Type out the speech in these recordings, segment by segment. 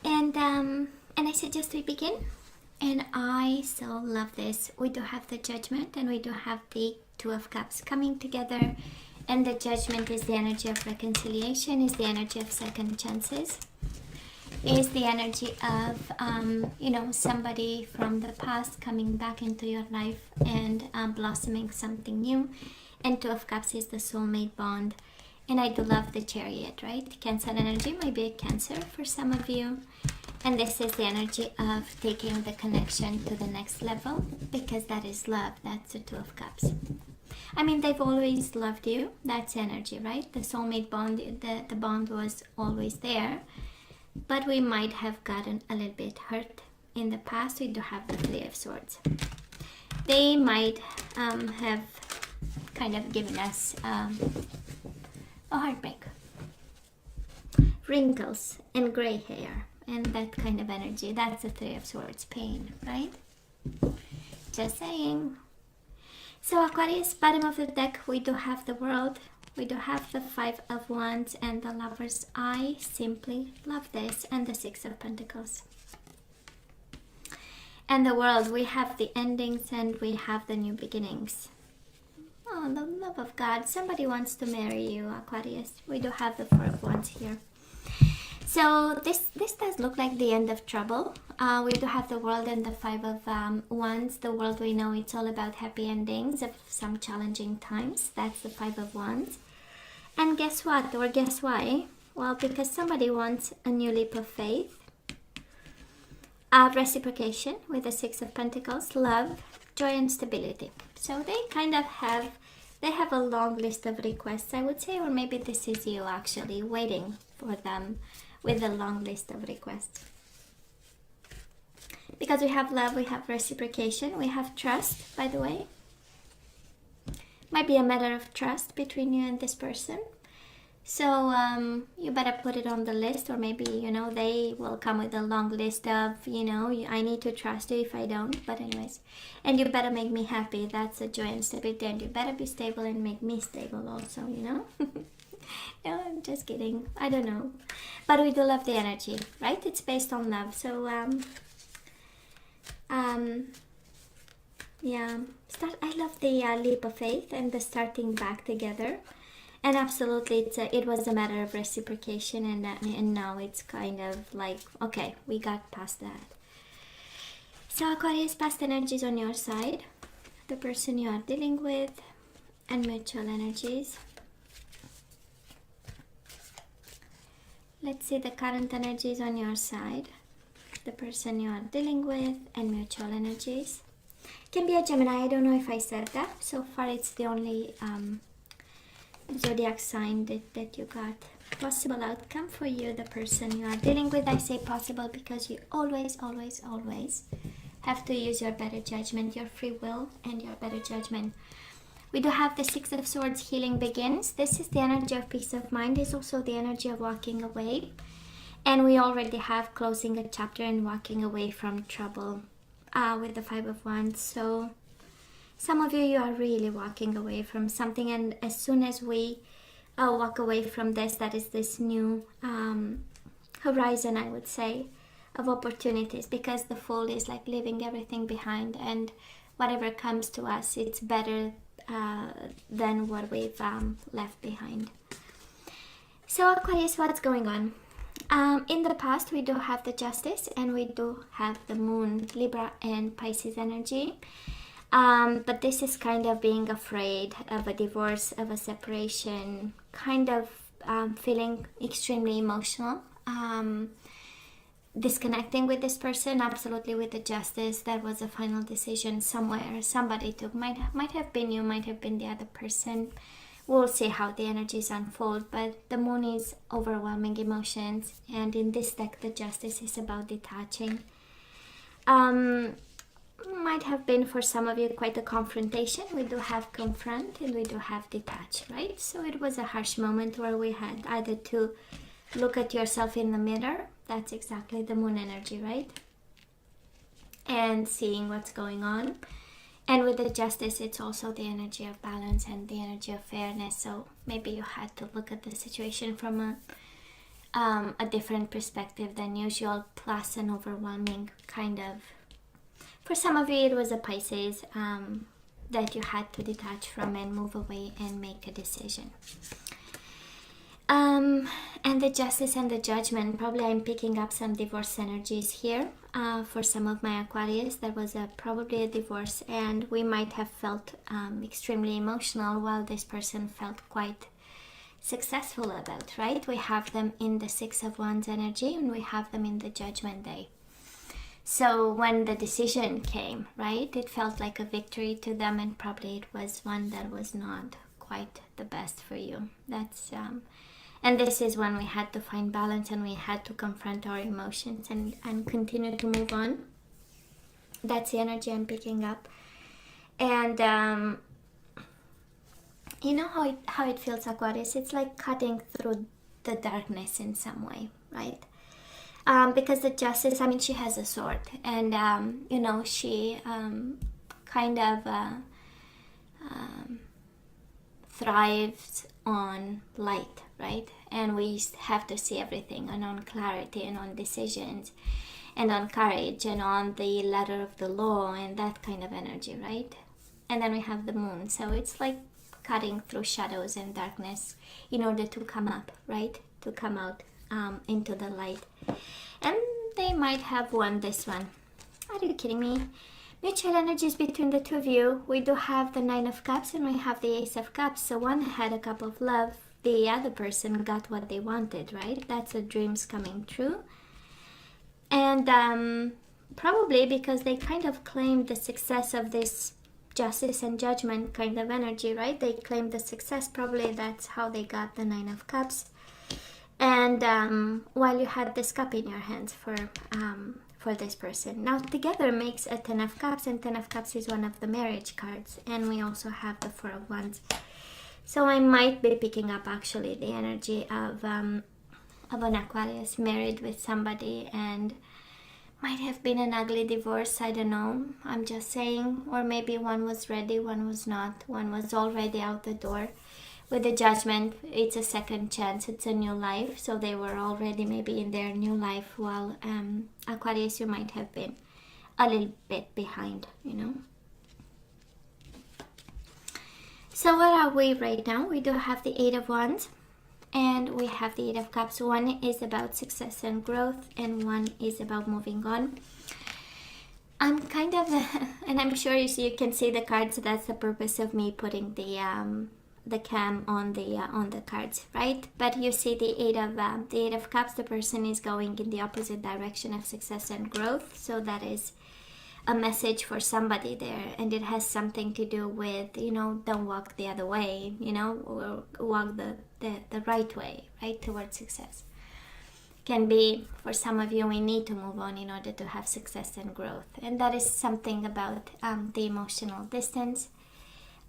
And I suggest we begin. And I so love this. We do have the Judgment and we do have the Two of Cups coming together. And the Judgment is the energy of reconciliation, is the energy of second chances, is the energy of, somebody from the past coming back into your life and blossoming something new. And Two of Cups is the soulmate bond. And I do love the Chariot, right? Cancer energy might be a Cancer for some of you. And this is the energy of taking the connection to the next level, because that is love. That's the Two of Cups. I mean, they've always loved you. That's energy, right? The soulmate bond, the bond was always there. But we might have gotten a little bit hurt in the past. We do have the Three of Swords. They might have kind of given us a heartbreak, wrinkles and gray hair, and that kind of energy. That's the Three of Swords, pain, right? Just saying. So Aquarius, bottom of the deck, we do have the World. We do have the Five of Wands and the Lover's Eye. Simply love this. And the Six of Pentacles. And the World, we have the endings and we have the new beginnings. Oh, the love of God. Somebody wants to marry you, Aquarius. We do have the Four of Wands here. So this does look like the end of trouble. We do have the World and the Five of Wands. The World, we know it's all about happy endings of some challenging times. That's the Five of Wands. And guess what? Or guess why? Well, because somebody wants a new leap of faith. Reciprocation with the Six of Pentacles. Love, joy and stability. So they kind of have a long list of requests, I would say. Or maybe this is you actually waiting for them with a long list of requests. Because we have love, we have reciprocation, we have trust, by the way. Might be a matter of trust between you and this person. So you better put it on the list, or maybe, they will come with a long list of, I need to trust you if I don't. But anyways, and you better make me happy. That's a joy and stability. And you better be stable and make me stable also, No, I'm just kidding. I don't know. But we do love the energy, right? It's based on love. So, yeah. I love the leap of faith and the starting back together. And absolutely, it was a matter of reciprocation. And now it's kind of like, okay, we got past that. So, Aquarius, past energies on your side. The person you are dealing with. And mutual energies. Let's see the current energies on your side, the person you are dealing with, and mutual energies. Can be a Gemini. I don't know if I said that. So far, it's the only zodiac sign that you got. Possible outcome for you, the person you are dealing with. I say possible because you always, always, always have to use your better judgment, your free will, and your better judgment. We do have the Six of Swords, healing begins. This is the energy of peace of mind. It's also the energy of walking away. And we already have closing a chapter and walking away from trouble with the Five of Wands. So some of you are really walking away from something. And as soon as we walk away from this, that is this new horizon, I would say, of opportunities. Because the Fool is like leaving everything behind. And whatever comes to us, it's better than what we've left behind. So Aquarius, what's going on? In the past, we do have the Justice and we do have the Moon, Libra and Pisces energy. But this is kind of being afraid of a divorce, of a separation, kind of feeling extremely emotional. Disconnecting with this person, absolutely with the Justice. That was a final decision somewhere. Somebody took, might have been you, might have been the other person. We'll see how the energies unfold. But the Moon is overwhelming emotions, and in this deck, the Justice is about detaching. Might have been for some of you quite a confrontation. We do have confront and we do have detach, right? So it was a harsh moment where we had either to look at yourself in the mirror. That's exactly the Moon energy, right? And seeing what's going on. And with the Justice, it's also the energy of balance and the energy of fairness. So maybe you had to look at the situation from a different perspective than usual, plus an overwhelming kind of, for some of you it was a Pisces, that you had to detach from and move away and make a decision. And the Justice and the Judgment, probably I'm picking up some divorce energies here. For some of my Aquarius, there was probably a divorce, and we might have felt extremely emotional while this person felt quite successful about, right? We have them in the Six of Wands energy, and we have them in the Judgment Day. So when the decision came, right, it felt like a victory to them, and probably it was one that was not quite the best for you. That's and this is when we had to find balance, and we had to confront our emotions and continue to move on. That's the energy I'm picking up. And you know how it feels, Aquarius? It's like cutting through the darkness in some way, right? Because the Justice, I mean, she has a sword, and you know, she kind of thrives on light, right? And we have to see everything, and on clarity, and on decisions, and on courage, and on the letter of the law, and that kind of energy, right? And then we have the Moon, so it's like cutting through shadows and darkness in order to come up, right? To come out into the light. And they might have won this one. Are you kidding me? Mutual energies between the two of you. We do have the Nine of Cups, and we have the Ace of Cups. So one had a cup of love, the other person got what they wanted, right? That's the dreams coming true. And probably because they kind of claimed the success of this Justice and Judgment kind of energy, right? They claimed the success. Probably that's how they got the Nine of Cups. And while you had this cup in your hands for this person. Now together makes a Ten of Cups, and Ten of Cups is one of the marriage cards. And we also have the Four of Wands. So I might be picking up actually the energy of an Aquarius married with somebody, and might have been an ugly divorce, I don't know. I'm just saying. Or maybe one was ready, one was not. One was already out the door. With the Judgment, it's a second chance, it's a new life. So they were already maybe in their new life, while Aquarius, you might have been a little bit behind, you know. So where are we right now? We do have the Eight of Wands, and we have the Eight of Cups. One is about success and growth, and one is about moving on. I'm kind of, and I'm sure you can see the cards. That's the purpose of me putting the cam on the cards, right? But you see the Eight of Cups. The person is going in the opposite direction of success and growth. So that is a message for somebody there, and it has something to do with, you know, don't walk the other way, you know, or walk the right way, right, towards success. Can be for some of you, we need to move on in order to have success and growth, and that is something about the emotional distance.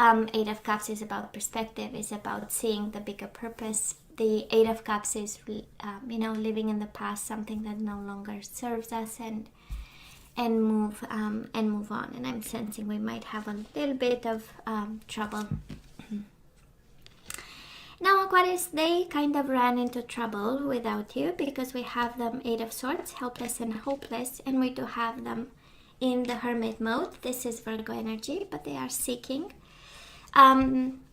Eight of Cups is about perspective, is about seeing the bigger purpose. The Eight of Cups is you know, living in the past, something that no longer serves us, and move on. And I'm sensing we might have a little bit of trouble. Now Aquarius, they kind of ran into trouble without you, because we have them Eight of Swords, helpless and hopeless, and we do have them in the Hermit mode. This is Virgo energy, but they are seeking.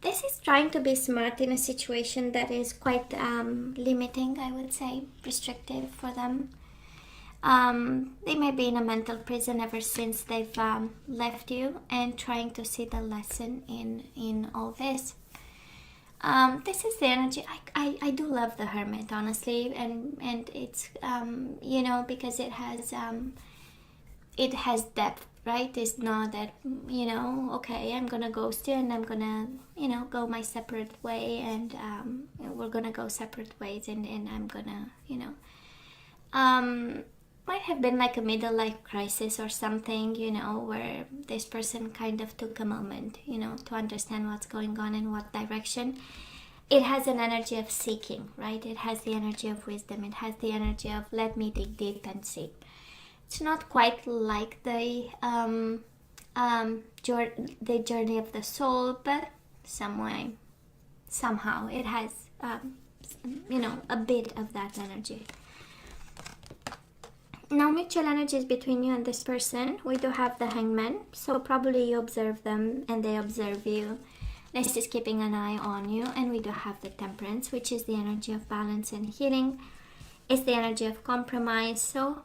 This is trying to be smart in a situation that is quite limiting, I would say, restrictive for them. They may be in a mental prison ever since they've left you, and trying to see the lesson in all this. This is the energy. I do love the Hermit, honestly, and it's you know, because it has depth, right? It's not that, you know, okay, I'm gonna ghost you and I'm gonna, you know, go my separate way, and we're gonna go separate ways, and I'm gonna, you know, might have been like a middle life crisis or something, you know, where this person kind of took a moment, you know, to understand what's going on in what direction. It has an energy of seeking, right? It has the energy of wisdom. It has the energy of let me dig deep and see. It's not quite like the journey of the soul, but somehow it has you know, a bit of that energy. Now, mutual energies between you and this person, we do have the Hangman. So probably you observe them and they observe you. This is keeping an eye on you. And we do have the Temperance, which is the energy of balance and healing. It's the energy of compromise. So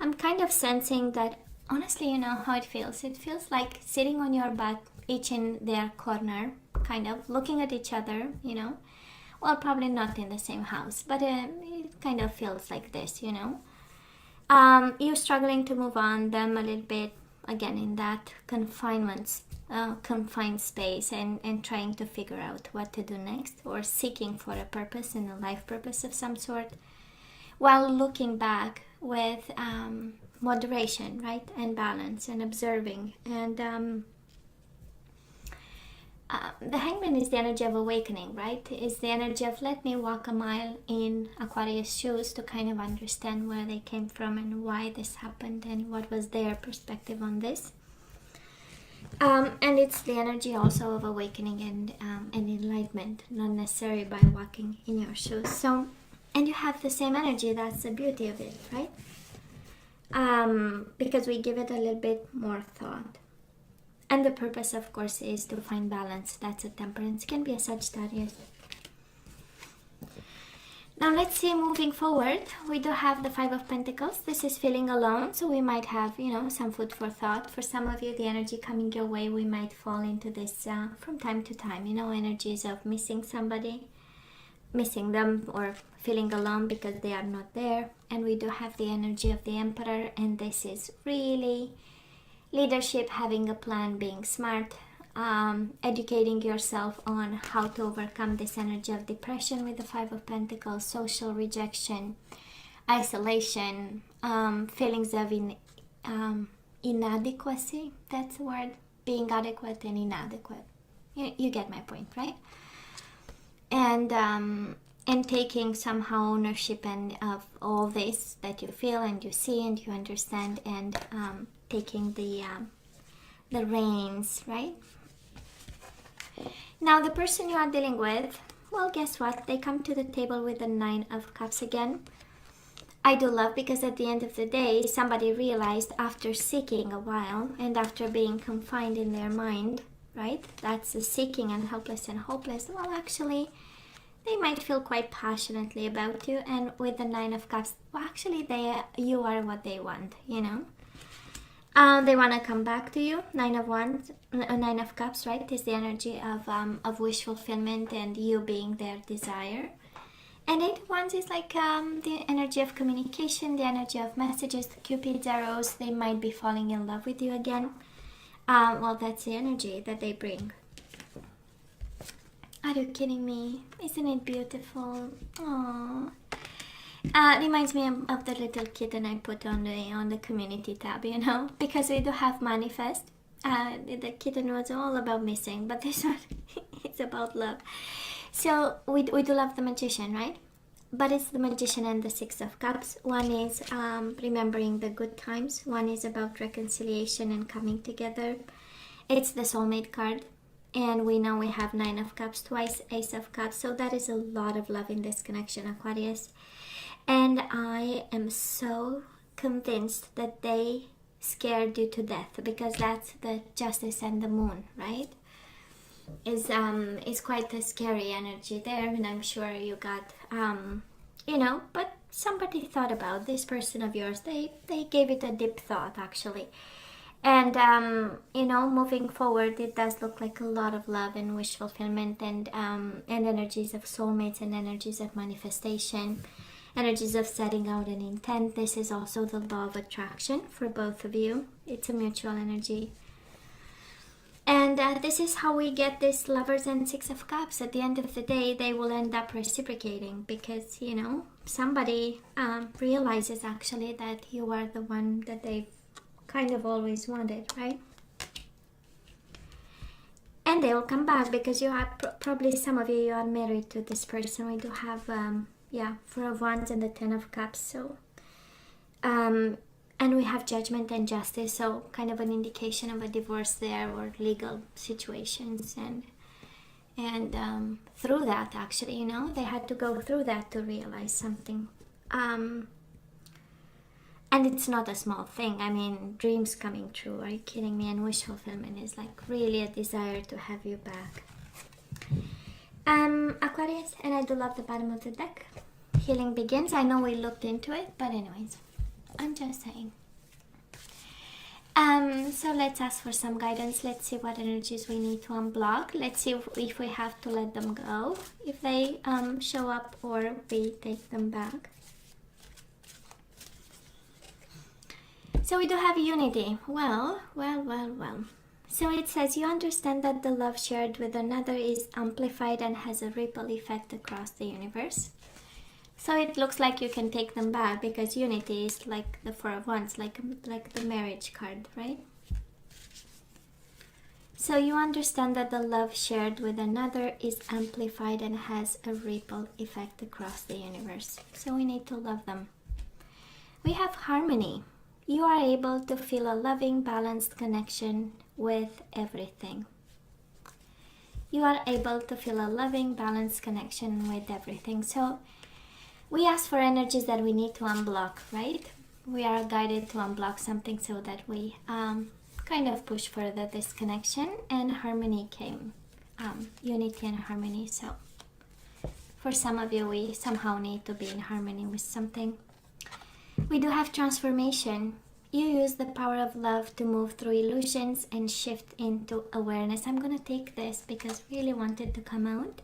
I'm kind of sensing that, honestly, you know how it feels. It feels like sitting on your butt, each in their corner, kind of looking at each other, you know. Well, probably not in the same house, but it kind of feels like this, you know. You're struggling to move on, them a little bit, again, in that confined space, and trying to figure out what to do next, or seeking for a purpose and a life purpose of some sort, while looking back with moderation, right, and balance, and observing. And the Hangman is the energy of awakening, right? It's the energy of, let me walk a mile in Aquarius shoes to kind of understand where they came from and why this happened and what was their perspective on this. And it's the energy also of awakening and enlightenment, not necessarily by walking in your shoes. So, and you have the same energy. That's the beauty of it, right? Because we give it a little bit more thought. And the purpose, of course, is to find balance. That's a Temperance. It can be a Sagittarius. Now let's see, moving forward, we do have the Five of Pentacles. This is feeling alone, so we might have, you know, some food for thought. For some of you, the energy coming your way, we might fall into this from time to time, you know, energies of missing somebody, missing them, or feeling alone because they are not there. And we do have the energy of the Emperor, and this is really leadership, having a plan, being smart, educating yourself on how to overcome this energy of depression with the Five of Pentacles, social rejection, isolation, feelings of inadequacy. That's the word, being adequate and inadequate. You get my point, right? And taking somehow ownership and of all this that you feel and you see and you understand, and taking the reins, right? Now, the person you are dealing with, well, guess what? They come to the table with the Nine of Cups again. I do love, because at the end of the day, somebody realized after seeking a while and after being confined in their mind, right? That's the seeking and helpless and hopeless. Well, actually, they might feel quite passionately about you, and with the Nine of Cups, well, actually, you are what they want, you know. They want to come back to you. Nine of Cups, right, is the energy of wish fulfillment and you being their desire. And Eight of Wands is like the energy of communication, the energy of messages, Cupid's arrows. They might be falling in love with you again. Well, that's the energy that they bring. Are you kidding me? Isn't it beautiful? Aww. Reminds me of the little kitten I put on the community tab, you know, because we do have manifest. The kitten was all about missing, but this one, it's about love. So we do love the Magician, right? But it's the Magician and the Six of Cups. One is remembering the good times. One is about reconciliation and coming together. It's the soulmate card. And we know we have Nine of Cups twice, Ace of Cups. So that is a lot of love in this connection, Aquarius. And I am so convinced that they scared you to death, because that's the Justice and the Moon, right? Is quite a scary energy there, and I'm sure you got, you know, but somebody thought about this person of yours. They gave it a deep thought, actually. And, you know, moving forward, it does look like a lot of love and wish fulfillment, and energies of soulmates and energies of manifestation. Energies of setting out an intent. This is also the law of attraction for both of you. It's a mutual energy. And this is how we get this Lovers and Six of Cups. At the end of the day, they will end up reciprocating, because, you know, somebody realizes actually that you are the one that they've kind of always wanted, right? And they will come back, because you are probably, some of you are married to this person. We do have Four of Wands and the Ten of Cups. So and we have Judgment and Justice, so kind of an indication of a divorce there, or legal situations. And through that, actually, you know, they had to go through that to realize something. And it's not a small thing. I mean, dreams coming true, are you kidding me? And wish fulfillment is like really a desire to have you back. Aquarius, and I do love the bottom of the deck. Healing begins. I know we looked into it, but anyways, I'm just saying. So let's ask for some guidance. Let's see what energies we need to unblock. Let's see if we have to let them go, if they show up, or we take them back. So we do have unity. Well. So it says you understand that the love shared with another is amplified and has a ripple effect across the universe. So it looks like you can take them back because unity is like the Four of Wands, like the marriage card, right? So you understand that the love shared with another is amplified and has a ripple effect across the universe. So we need to love them. We have harmony. You are able to feel a loving, balanced connection with everything. You are able to feel a loving, balanced connection with everything. So we ask for energies that we need to unblock, right? We are guided to unblock something so that we kind of push further this connection, and harmony came. Unity and harmony. So for some of you, we somehow need to be in harmony with something. We do have transformation. You use the power of love to move through illusions and shift into awareness. I'm going to take this because I really wanted to come out.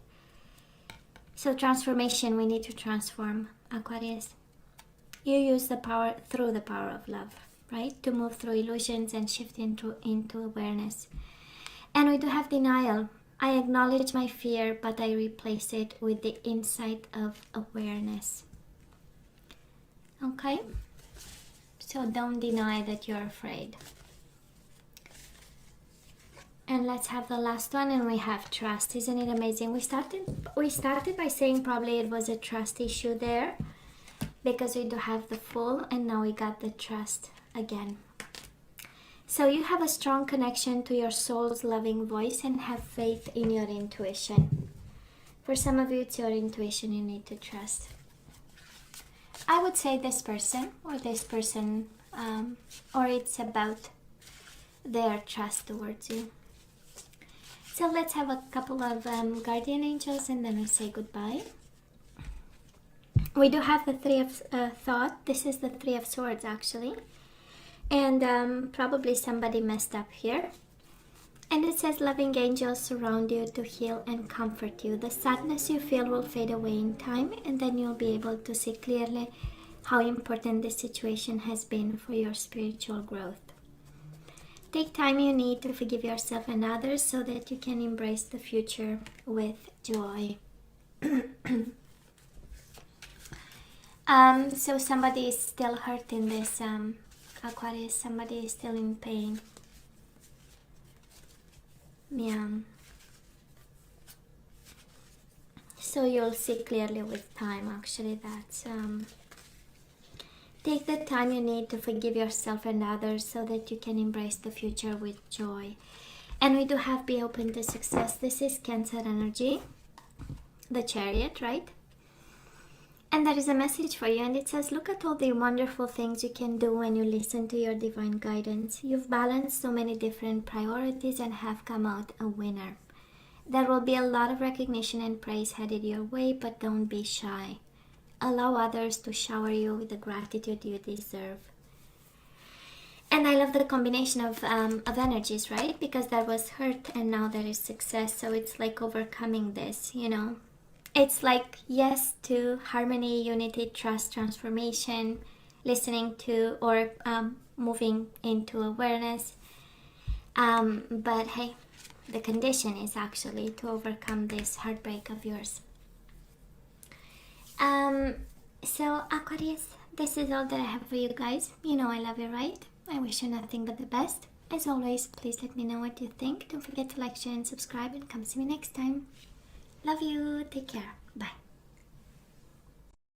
So transformation, we need to transform, Aquarius. You use the power through the power of love, right? To move through illusions and shift into awareness. And we do have denial. I acknowledge my fear, but I replace it with the insight of awareness. Okay? So don't deny that you're afraid. And let's have the last one, and we have trust. Isn't it amazing? We started by saying probably it was a trust issue there, because we do have the Fool, and now we got the trust again. So you have a strong connection to your soul's loving voice and have faith in your intuition. For some of you, it's your intuition you need to trust. I would say this person, or it's about their trust towards you. So let's have a couple of guardian angels, and then we say goodbye. We do have the Three of Thought. This is the Three of Swords, actually. And probably somebody messed up here. And it says, loving angels surround you to heal and comfort you. The sadness you feel will fade away in time, and then you'll be able to see clearly how important this situation has been for your spiritual growth. Take time you need to forgive yourself and others so that you can embrace the future with joy. So somebody is still hurt in this, Aquarius. Somebody is still in pain. Yeah. So you'll see clearly with time, actually. That's take the time you need to forgive yourself and others so that you can embrace the future with joy. And we do have be open to success. This is Cancer energy, the Chariot, right? And there is a message for you, and it says, look at all the wonderful things you can do when you listen to your divine guidance. You've balanced so many different priorities and have come out a winner. There will be a lot of recognition and praise headed your way, but don't be shy. Allow others to shower you with the gratitude you deserve. And I love the combination of energies, right? Because there was hurt and now there is success. So it's like overcoming this, you know. It's like yes to harmony, unity, trust, transformation, listening to or moving into awareness. But hey, the condition is actually to overcome this heartbreak of yours. So Aquarius, this is all that I have for you guys. You know I love you, right? I wish you nothing but the best. As always, please let me know what you think. Don't forget to like, share, and subscribe, and come see me next time. Love you. Take care.